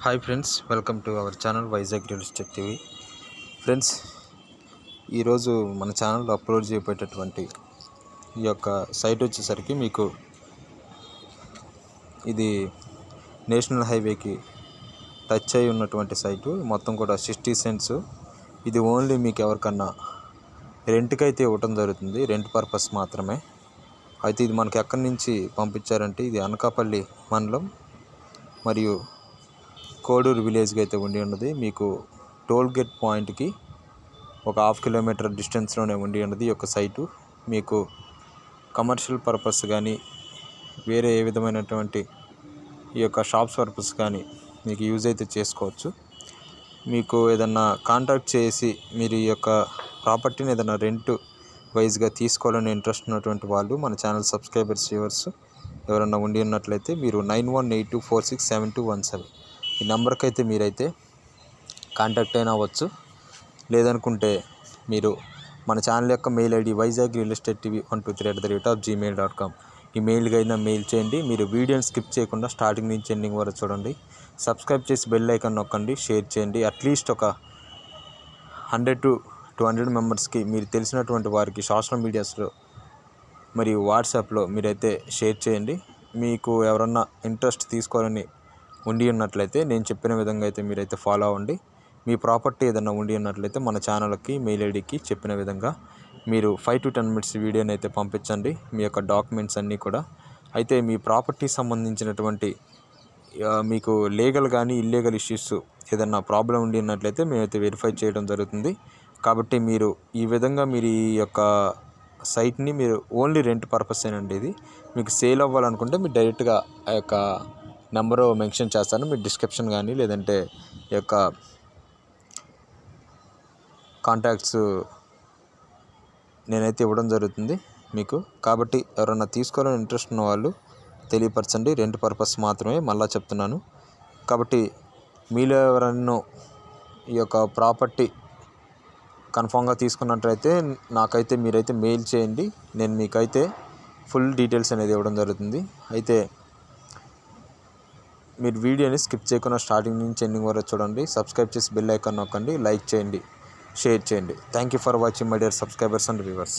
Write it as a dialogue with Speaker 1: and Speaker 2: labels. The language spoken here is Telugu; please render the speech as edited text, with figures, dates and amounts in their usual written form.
Speaker 1: Hi friends, welcome to our channel Vizag real estate TV. Friends, ఈరోజు మన ఛానల్లో అప్లోడ్ చేయబోయేటటువంటి ఈ యొక్క సైట్ వచ్చేసరికి మీకు ఇది నేషనల్ హైవేకి టచ్ అయి ఉన్నటువంటి సైటు. మొత్తం కూడా 60 సెంట్స్. ఇది ఓన్లీ మీకు ఎవరికన్నా రెంట్కి అయితే ఇవ్వటం జరుగుతుంది, రెంట్ పర్పస్ మాత్రమే. అయితే ఇది మనకి ఎక్కడి నుంచి పంపించారంటే ఇది అనకాపల్లి మండలం మరియు కోడూరు విలేజ్కి అయితే ఉండి ఉన్నది. మీకు టోల్ గేట్ పాయింట్కి ఒక 1/2 కిలోమీటర్ డిస్టెన్స్లోనే ఉండి ఉన్నది ఈ యొక్క సైటు. మీకు కమర్షియల్ పర్పస్ కానీ వేరే ఏ విధమైనటువంటి ఈ యొక్క షాప్స్ పర్పస్ కానీ మీకు యూజ్ అయితే చేసుకోవచ్చు. మీకు ఏదన్నా కాంటాక్ట్ చేసి మీరు ఈ యొక్క ప్రాపర్టీని ఏదైనా రెంట్ వైజ్గా తీసుకోవాలని ఇంట్రెస్ట్ ఉన్నటువంటి వాళ్ళు, మన ఛానల్ సబ్స్క్రైబర్స్ వ్యూవర్స్ ఎవరన్నా ఉండి ఉన్నట్లయితే మీరు 9182467217 ఈ నెంబర్కి అయితే మీరైతే కాంటాక్ట్ అయినా అవ్వచ్చు. లేదనుకుంటే మీరు మన ఛానల్ యొక్క mail ID Vizag real estate TV 123@gmail.com ఈ మెయిల్కి అయినా మెయిల్ చేయండి. మీరు వీడియోని స్కిప్ చేయకుండా స్టార్టింగ్ నుంచి ఎండింగ్ వరకు చూడండి. సబ్స్క్రైబ్ చేసి బెల్ ఐకాన్ నొక్కండి, షేర్ చేయండి. అట్లీస్ట్ ఒక 100 to 200 మెంబర్స్కి మీరు తెలిసినటువంటి వారికి సోషల్ మీడియాస్లో మరియు వాట్సాప్లో మీరైతే షేర్ చేయండి. మీకు ఎవరన్నా ఇంట్రెస్ట్ తీసుకోవాలని ఉండి ఉన్నట్లయితే నేను చెప్పిన విధంగా అయితే మీరైతే ఫాలో అవ్వండి. మీ ప్రాపర్టీ ఏదైనా ఉండి ఉన్నట్లయితే మన ఛానల్కి మెయిల్ ఐడికి చెప్పిన విధంగా మీరు 5 to 10 minutes వీడియోని అయితే పంపించండి, మీ యొక్క డాక్యుమెంట్స్ అన్నీ కూడా. అయితే మీ ప్రాపర్టీ సంబంధించినటువంటి మీకు లీగల్ కానీ ఇల్లీగల్ ఇష్యూస్ ఏదన్నా ప్రాబ్లం ఉండి ఉన్నట్లయితే మేమైతే వెరిఫై చేయడం జరుగుతుంది. కాబట్టి మీరు ఈ విధంగా మీరు ఈ యొక్క సైట్ని మీరు ఓన్లీ రెంట్ పర్పస్ ఏనండి. ఇది మీకు సేల్ అవ్వాలనుకుంటే మీరు డైరెక్ట్గా ఆ యొక్క నెంబరు మెన్షన్ చేస్తాను, మీరు డిస్క్రిప్షన్ కానీ లేదంటే ఈ యొక్క కాంటాక్ట్స్ నేనైతే ఇవ్వడం జరుగుతుంది మీకు. కాబట్టి ఎవరైనా తీసుకోవాలని ఇంట్రెస్ట్ ఉన్న వాళ్ళు తెలియపరచండి. రెంట్ పర్పస్ మాత్రమే, మళ్ళీ చెప్తున్నాను. కాబట్టి మీలో ఎవరైనా ఈ యొక్క ప్రాపర్టీ కన్ఫామ్గా తీసుకున్నట్లయితే నాకైతే మీరైతే మెయిల్ చేయండి. నేను మీకైతే ఫుల్ డీటెయిల్స్ అనేది ఇవ్వడం జరుగుతుంది. అయితే మీరు వీడియోని స్కిప్ చేయకుండా స్టార్టింగ్ నుంచి ఎండింగ్ వరకు చూడండి. సబ్స్క్రైబ్ చేసి బెల్ ఐకాన్ నొక్కండి, లైక్ చేయండి, షేర్ చేయండి. Thank you for watching my dear subscribers and viewers.